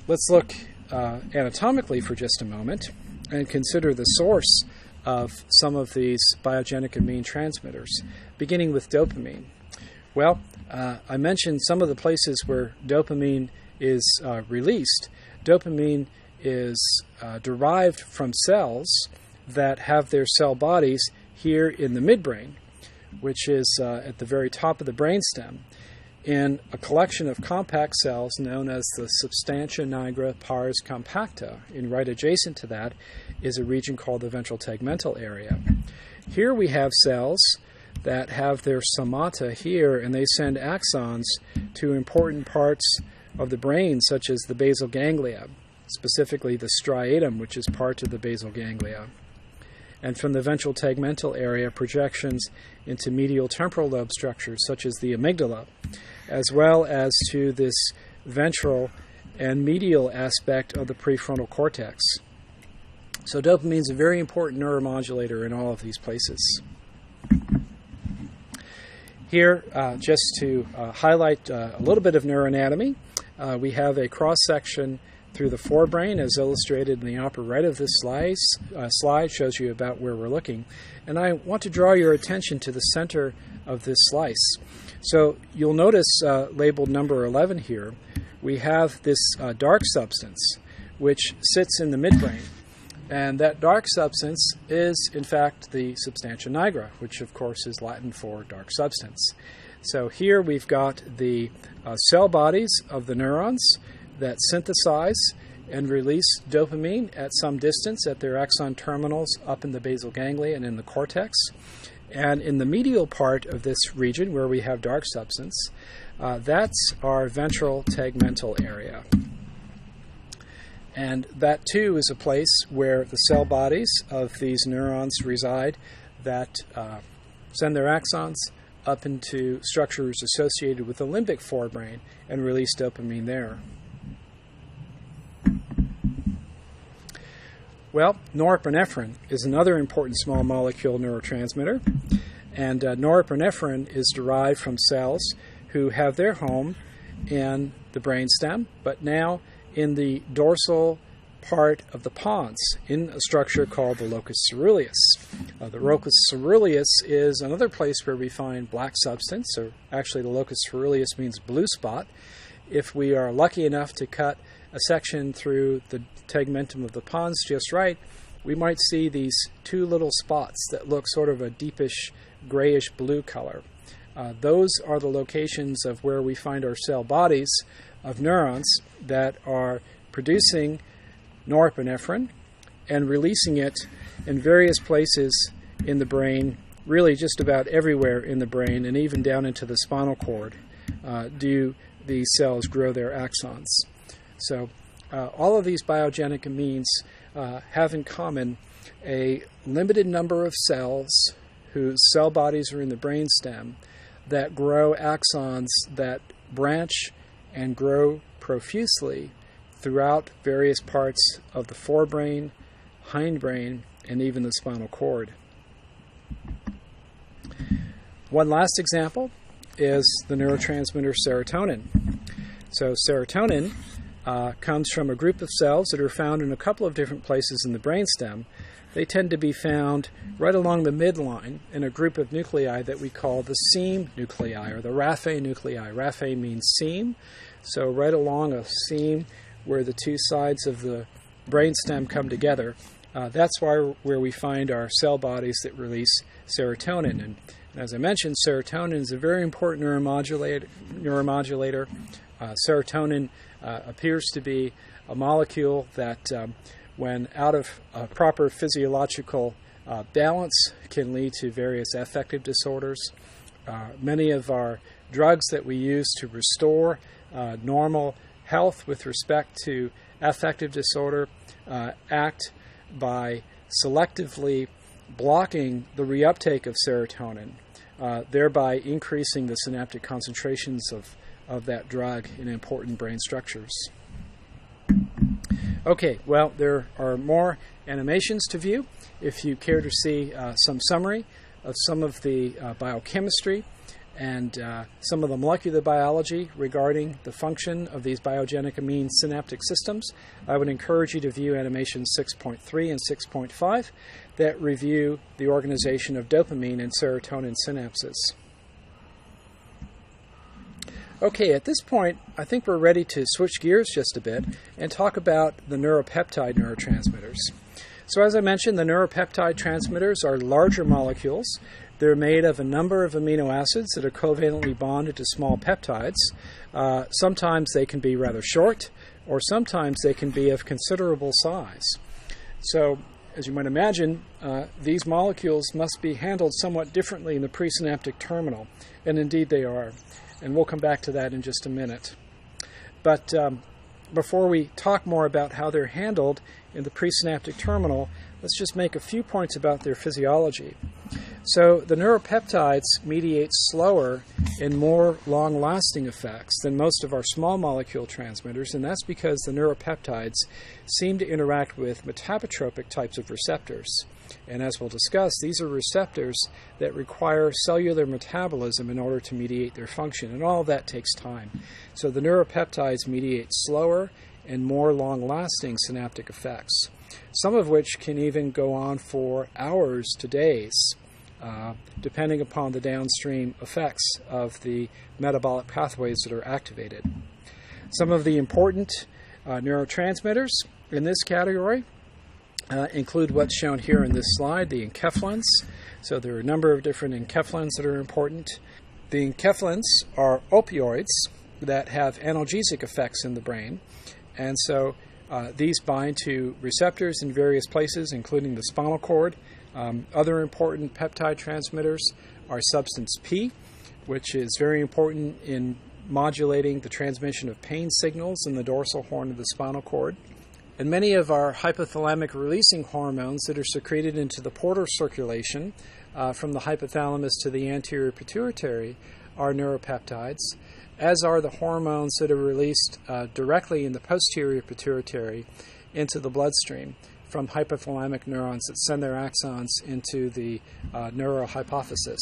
let's look anatomically for just a moment and consider the source of some of these biogenic amine transmitters, beginning with dopamine. Well, I mentioned some of the places where dopamine is released. Dopamine is derived from cells that have their cell bodies here in the midbrain, which is at the very top of the brainstem, in a collection of compact cells known as the substantia nigra pars compacta. And right adjacent to that is a region called the ventral tegmental area. Here we have cells that have their somata here, and they send axons to important parts of the brain, such as the basal ganglia, specifically the striatum, which is part of the basal ganglia. And from the ventral tegmental area, projections into medial temporal lobe structures, such as the amygdala, as well as to this ventral and medial aspect of the prefrontal cortex. So dopamine is a very important neuromodulator in all of these places. Here, just to highlight a little bit of neuroanatomy, we have a cross-section through the forebrain, as illustrated in the upper right of this slide, shows you about where we're looking. And I want to draw your attention to the center of this slice. So you'll notice labeled number 11 here, we have this dark substance which sits in the midbrain. And that dark substance is, in fact, the substantia nigra, which, of course, is Latin for dark substance. So here we've got the cell bodies of the neurons that synthesize and release dopamine at some distance at their axon terminals up in the basal ganglia and in the cortex. And in the medial part of this region, where we have dark substance, that's our ventral tegmental area. And that, too, is a place where the cell bodies of these neurons reside that send their axons up into structures associated with the limbic forebrain and release dopamine there. Well, norepinephrine is another important small molecule neurotransmitter. And norepinephrine is derived from cells who have their home in the brainstem, but now in the dorsal part of the pons, in a structure called the locus ceruleus. The locus ceruleus is another place where we find black substance, or actually the locus ceruleus means blue spot. If we are lucky enough to cut a section through the tegmentum of the pons just right, we might see these two little spots that look sort of a deepish grayish blue color. Those are the locations of where we find our cell bodies of neurons that are producing norepinephrine and releasing it in various places in the brain, really just about everywhere in the brain, and even down into the spinal cord do these cells grow their axons. So all of these biogenic amines have in common a limited number of cells whose cell bodies are in the brainstem that grow axons that branch and grow profusely throughout various parts of the forebrain, hindbrain, and even the spinal cord. One last example is the neurotransmitter serotonin. So serotonin comes from a group of cells that are found in a couple of different places in the brainstem. They tend to be found right along the midline in a group of nuclei that we call the seam nuclei, or the raphe nuclei. Raphe means seam, so right along a seam where the two sides of the brainstem come together. That's where we find our cell bodies that release serotonin. And as I mentioned, serotonin is a very important neuromodulator. Serotonin appears to be a molecule that when out of proper physiological balance can lead to various affective disorders. Many of our drugs that we use to restore normal health with respect to affective disorder act by selectively blocking the reuptake of serotonin, thereby increasing the synaptic concentrations of that drug in important brain structures. Okay, well, there are more animations to view. If you care to see some summary of some of the biochemistry and some of the molecular biology regarding the function of these biogenic amine synaptic systems, I would encourage you to view animations 6.3 and 6.5 that review the organization of dopamine and serotonin synapses. Okay, at this point, I think we're ready to switch gears just a bit and talk about the neuropeptide neurotransmitters. So as I mentioned, the neuropeptide transmitters are larger molecules. They're made of a number of amino acids that are covalently bonded to small peptides. Sometimes they can be rather short, or sometimes they can be of considerable size. So, as you might imagine, these molecules must be handled somewhat differently in the presynaptic terminal, and indeed they are. And we'll come back to that in just a minute. But before we talk more about how they're handled in the presynaptic terminal, let's just make a few points about their physiology. So the neuropeptides mediate slower and more long-lasting effects than most of our small molecule transmitters, and that's because the neuropeptides seem to interact with metabotropic types of receptors. And as we'll discuss, these are receptors that require cellular metabolism in order to mediate their function, and all of that takes time. So the neuropeptides mediate slower and more long-lasting synaptic effects, some of which can even go on for hours to days, depending upon the downstream effects of the metabolic pathways that are activated. Some of the important neurotransmitters in this category include what's shown here in this slide, the enkephalins. So there are a number of different enkephalins that are important. The enkephalins are opioids that have analgesic effects in the brain, and so these bind to receptors in various places, including the spinal cord. Other important peptide transmitters are substance P, which is very important in modulating the transmission of pain signals in the dorsal horn of the spinal cord. And many of our hypothalamic releasing hormones that are secreted into the portal circulation from the hypothalamus to the anterior pituitary are neuropeptides, as are the hormones that are released directly in the posterior pituitary into the bloodstream from hypothalamic neurons that send their axons into the neurohypophysis.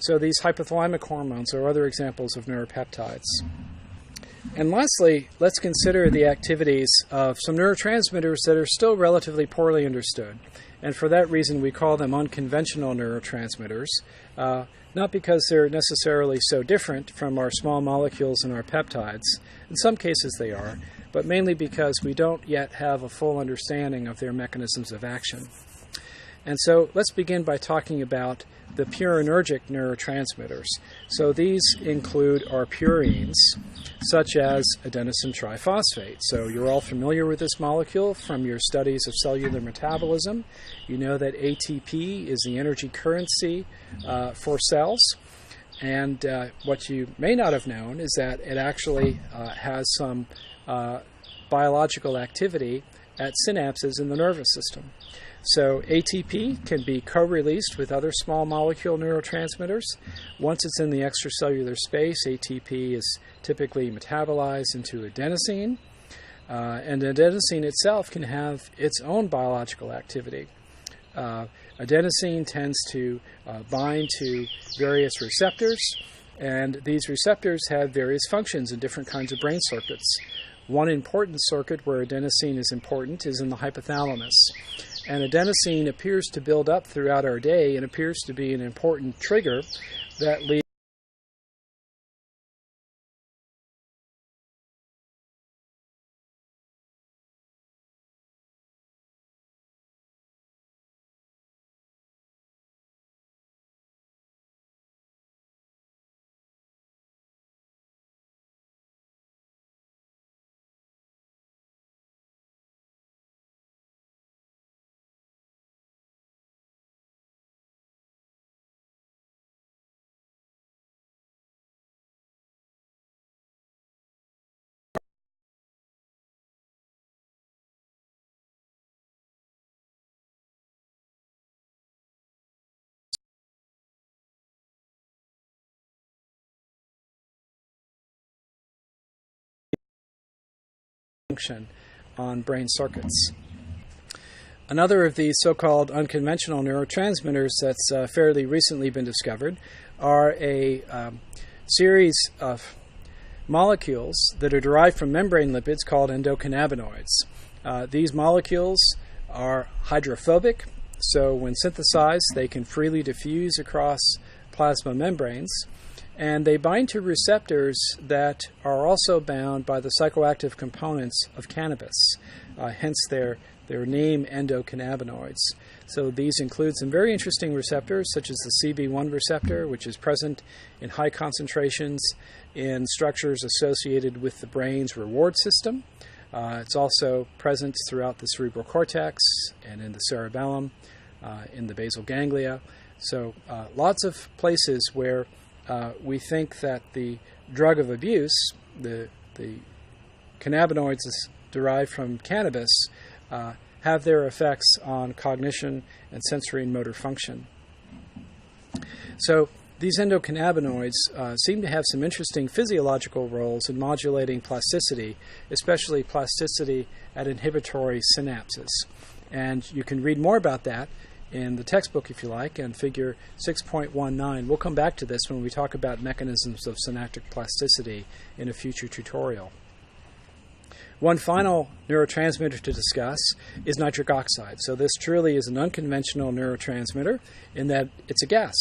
So these hypothalamic hormones are other examples of neuropeptides. And lastly, let's consider the activities of some neurotransmitters that are still relatively poorly understood. And for that reason, we call them unconventional neurotransmitters, not because they're necessarily so different from our small molecules and our peptides. In some cases they are, but mainly because we don't yet have a full understanding of their mechanisms of action. And so let's begin by talking about the purinergic neurotransmitters. So these include our purines, such as adenosine triphosphate. So you're all familiar with this molecule from your studies of cellular metabolism. You know that ATP is the energy currency for cells. And what you may not have known is that it actually has some biological activity at synapses in the nervous system. So ATP can be co-released with other small molecule neurotransmitters. Once it's in the extracellular space, ATP is typically metabolized into adenosine, and adenosine itself can have its own biological activity. Adenosine tends to bind to various receptors, and these receptors have various functions in different kinds of brain circuits. One important circuit where adenosine is important is in the hypothalamus. And adenosine appears to build up throughout our day and appears to be an important trigger that leads function on brain circuits. Another of these so-called unconventional neurotransmitters that's fairly recently been discovered are a series of molecules that are derived from membrane lipids called endocannabinoids. These molecules are hydrophobic, so when synthesized, they can freely diffuse across plasma membranes, and they bind to receptors that are also bound by the psychoactive components of cannabis, hence their name endocannabinoids. So these include some very interesting receptors, such as the CB1 receptor, which is present in high concentrations in structures associated with the brain's reward system. It's also present throughout the cerebral cortex and in the cerebellum, in the basal ganglia. So lots of places where we think that the drug of abuse, the cannabinoids derived from cannabis, have their effects on cognition and sensory and motor function. So these endocannabinoids seem to have some interesting physiological roles in modulating plasticity, especially plasticity at inhibitory synapses. And you can read more about that in the textbook, if you like, and figure 6.19. We'll come back to this when we talk about mechanisms of synaptic plasticity in a future tutorial. One final neurotransmitter to discuss is nitric oxide. So this truly is an unconventional neurotransmitter in that it's a gas.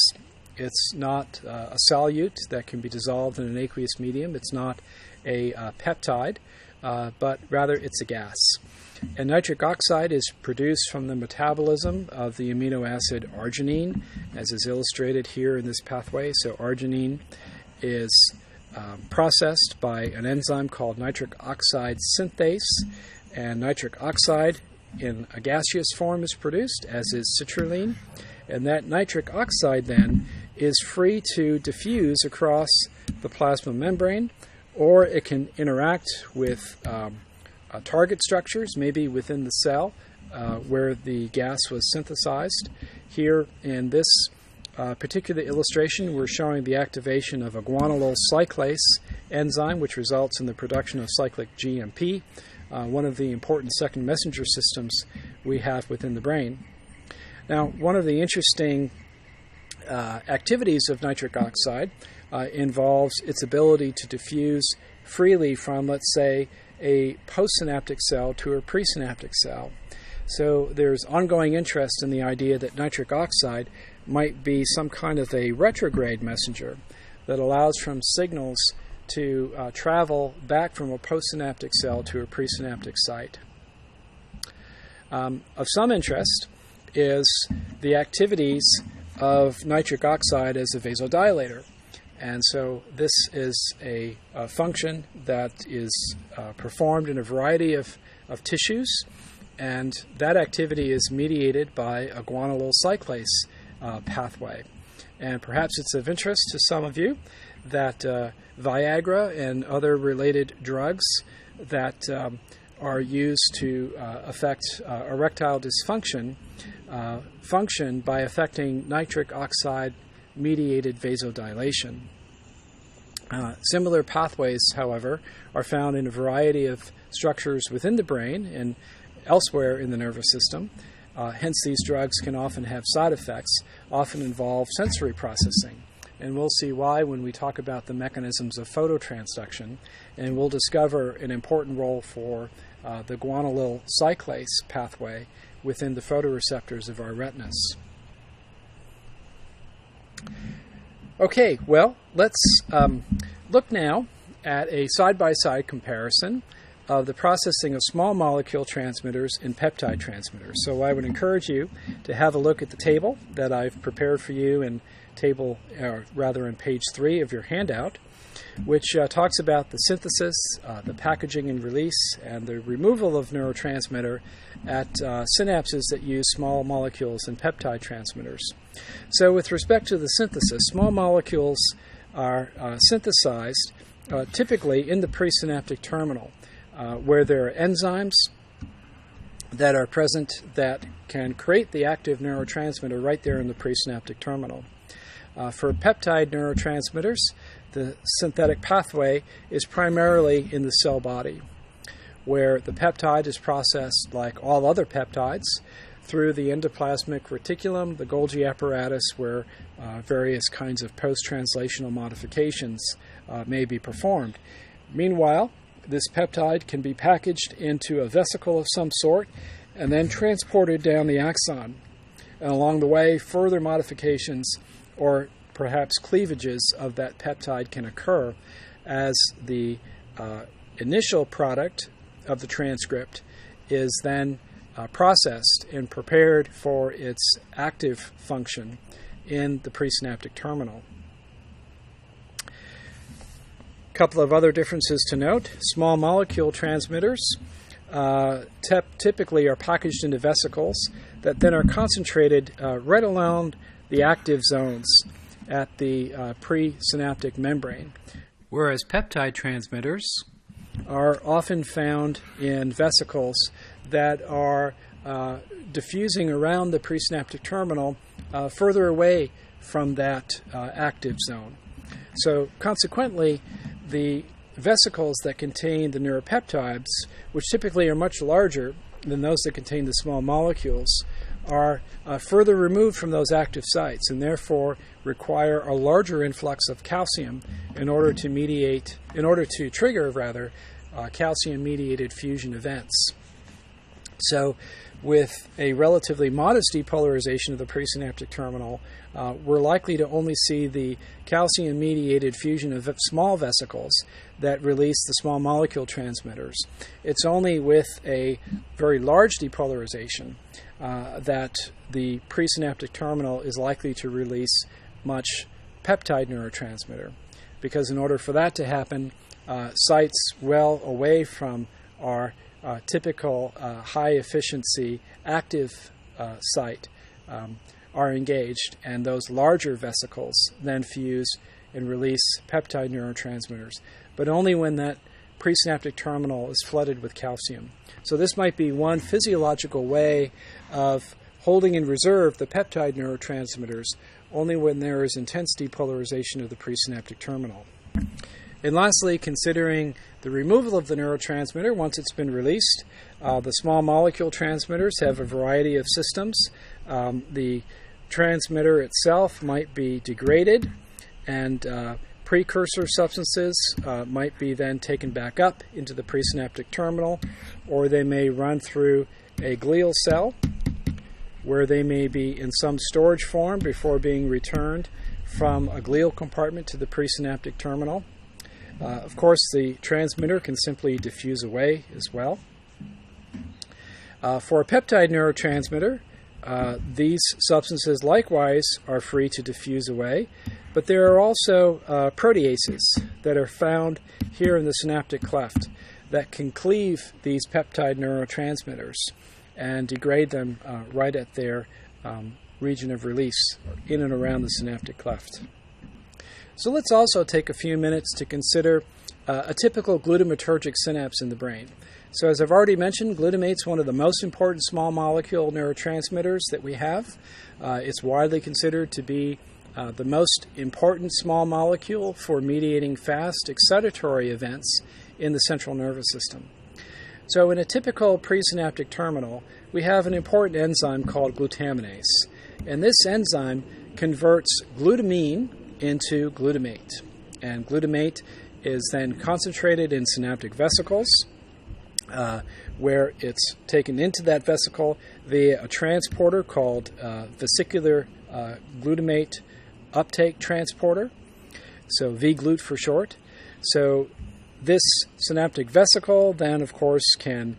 It's not a solute that can be dissolved in an aqueous medium. It's not a peptide, but rather it's a gas. And nitric oxide is produced from the metabolism of the amino acid arginine, as is illustrated here in this pathway. So arginine is processed by an enzyme called nitric oxide synthase, and nitric oxide in a gaseous form is produced, as is citrulline, and that nitric oxide then is free to diffuse across the plasma membrane, or it can interact with target structures, maybe within the cell where the gas was synthesized. Here in this particular illustration, we're showing the activation of a guanylyl cyclase enzyme, which results in the production of cyclic GMP, one of the important second messenger systems we have within the brain. Now, one of the interesting activities of nitric oxide involves its ability to diffuse freely from, let's say, a postsynaptic cell to a presynaptic cell. So there's ongoing interest in the idea that nitric oxide might be some kind of a retrograde messenger that allows from signals to travel back from a postsynaptic cell to a presynaptic site. Of some interest is the activities of nitric oxide as a vasodilator. And so this is a function that is performed in a variety of tissues, and that activity is mediated by a guanylyl cyclase pathway. And perhaps it's of interest to some of you that Viagra and other related drugs that are used to affect erectile dysfunction function by affecting nitric oxide mediated vasodilation. Similar pathways, however, are found in a variety of structures within the brain and elsewhere in the nervous system. Hence, these drugs can often have side effects, often involve sensory processing. And we'll see why when we talk about the mechanisms of phototransduction, and we'll discover an important role for the guanylyl cyclase pathway within the photoreceptors of our retinas. Okay, well, let's look now at a side-by-side comparison of the processing of small molecule transmitters and peptide transmitters. So I would encourage you to have a look at the table that I've prepared for you in in page 3 of your handout, which talks about the synthesis, the packaging and release, and the removal of neurotransmitter at synapses that use small molecules and peptide transmitters. So with respect to the synthesis, small molecules are synthesized typically in the presynaptic terminal, where there are enzymes that are present that can create the active neurotransmitter right there in the presynaptic terminal. For peptide neurotransmitters, the synthetic pathway is primarily in the cell body, where the peptide is processed like all other peptides through the endoplasmic reticulum, the Golgi apparatus, where various kinds of post-translational modifications may be performed. Meanwhile, this peptide can be packaged into a vesicle of some sort and then transported down the axon. And along the way, further modifications or perhaps cleavages of that peptide can occur as the initial product of the transcript is then processed and prepared for its active function in the presynaptic terminal. A couple of other differences to note. Small molecule transmitters typically are packaged into vesicles that then are concentrated right along the active zones at the presynaptic membrane, whereas peptide transmitters are often found in vesicles that are diffusing around the presynaptic terminal further away from that active zone. So consequently, the vesicles that contain the neuropeptides, which typically are much larger than those that contain the small molecules, are further removed from those active sites and therefore require a larger influx of calcium in order to trigger calcium-mediated fusion events. So with a relatively modest depolarization of the presynaptic terminal, we're likely to only see the calcium-mediated fusion of small vesicles that release the small molecule transmitters. It's only with a very large depolarization that the presynaptic terminal is likely to release much peptide neurotransmitter, because in order for that to happen, sites well away from our typical high-efficiency active site are engaged, and those larger vesicles then fuse and release peptide neurotransmitters, but only when that presynaptic terminal is flooded with calcium. So this might be one physiological way of holding in reserve the peptide neurotransmitters only when there is intense depolarization of the presynaptic terminal. And lastly, considering the removal of the neurotransmitter once it's been released, the small molecule transmitters have a variety of systems. The transmitter itself might be degraded, and precursor substances might be then taken back up into the presynaptic terminal, or they may run through a glial cell where they may be in some storage form before being returned from a glial compartment to the presynaptic terminal. Of course, the transmitter can simply diffuse away as well. For a peptide neurotransmitter, these substances likewise are free to diffuse away, but there are also proteases that are found here in the synaptic cleft that can cleave these peptide neurotransmitters and degrade them right at their region of release in and around the synaptic cleft. So let's also take a few minutes to consider a typical glutamatergic synapse in the brain. So as I've already mentioned, glutamate's one of the most important small molecule neurotransmitters that we have. It's widely considered to be the most important small molecule for mediating fast excitatory events in the central nervous system. So in a typical presynaptic terminal, we have an important enzyme called glutaminase. And this enzyme converts glutamine into glutamate. And glutamate is then concentrated in synaptic vesicles, where it's taken into that vesicle via a transporter called vesicular glutamate uptake transporter, so V-GLUT for short. So this synaptic vesicle then, of course, can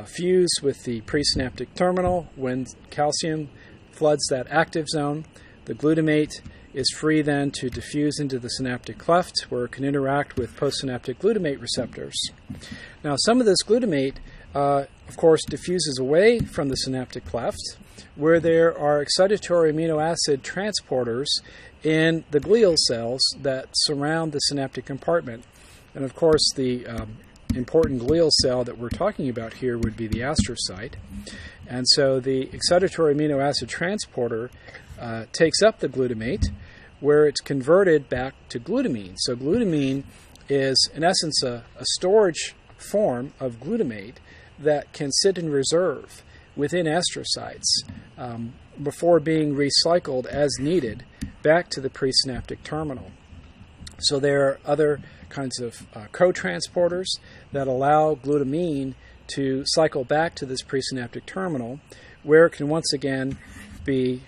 fuse with the presynaptic terminal when calcium floods that active zone. The glutamate is free then to diffuse into the synaptic cleft, where it can interact with postsynaptic glutamate receptors. Now, some of this glutamate, of course, diffuses away from the synaptic cleft, where there are excitatory amino acid transporters in the glial cells that surround the synaptic compartment. And of course, the important glial cell that we're talking about here would be the astrocyte. And so the excitatory amino acid transporter takes up the glutamate, where it's converted back to glutamine. So glutamine is, in essence, a storage form of glutamate that can sit in reserve within astrocytes before being recycled as needed back to the presynaptic terminal. So there are other kinds of co-transporters that allow glutamine to cycle back to this presynaptic terminal, where it can once again be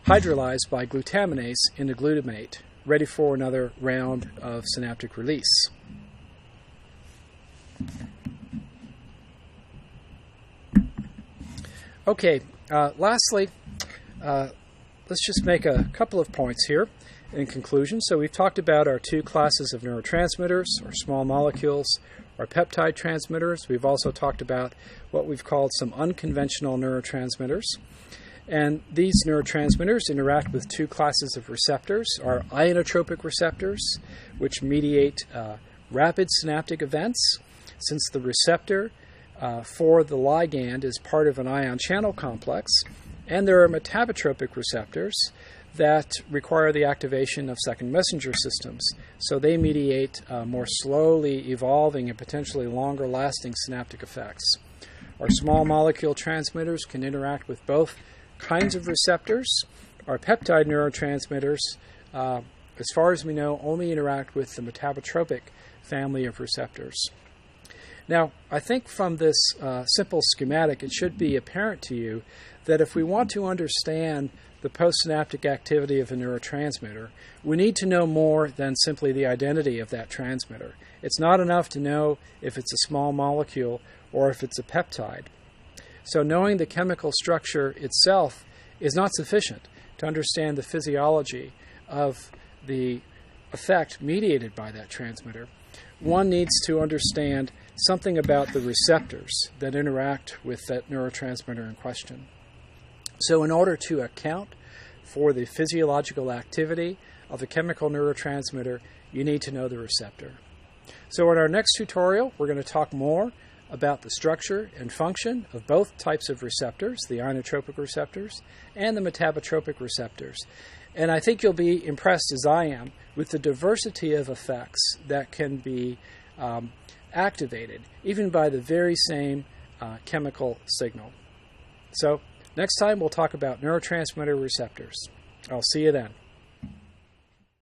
hydrolyzed by glutaminase into glutamate, ready for another round of synaptic release. Okay, lastly, let's just make a couple of points here in conclusion. So we've talked about our two classes of neurotransmitters, our small molecules, our peptide transmitters. We've also talked about what we've called some unconventional neurotransmitters. And these neurotransmitters interact with two classes of receptors, our ionotropic receptors, which mediate rapid synaptic events, since the receptor for the ligand is part of an ion channel complex, and there are metabotropic receptors that require the activation of second messenger systems. So they mediate more slowly evolving and potentially longer lasting synaptic effects. Our small molecule transmitters can interact with both kinds of receptors. Our peptide neurotransmitters, as far as we know, only interact with the metabotropic family of receptors. Now, I think from this simple schematic, it should be apparent to you that if we want to understand the postsynaptic activity of a neurotransmitter, we need to know more than simply the identity of that transmitter. It's not enough to know if it's a small molecule or if it's a peptide. So knowing the chemical structure itself is not sufficient to understand the physiology of the effect mediated by that transmitter. One needs to understand something about the receptors that interact with that neurotransmitter in question. So in order to account for the physiological activity of a chemical neurotransmitter, you need to know the receptor. So in our next tutorial, we're going to talk more about the structure and function of both types of receptors, the ionotropic receptors and the metabotropic receptors. And I think you'll be impressed, as I am, with the diversity of effects that can be activated, even by the very same chemical signal. So next time we'll talk about neurotransmitter receptors. I'll see you then.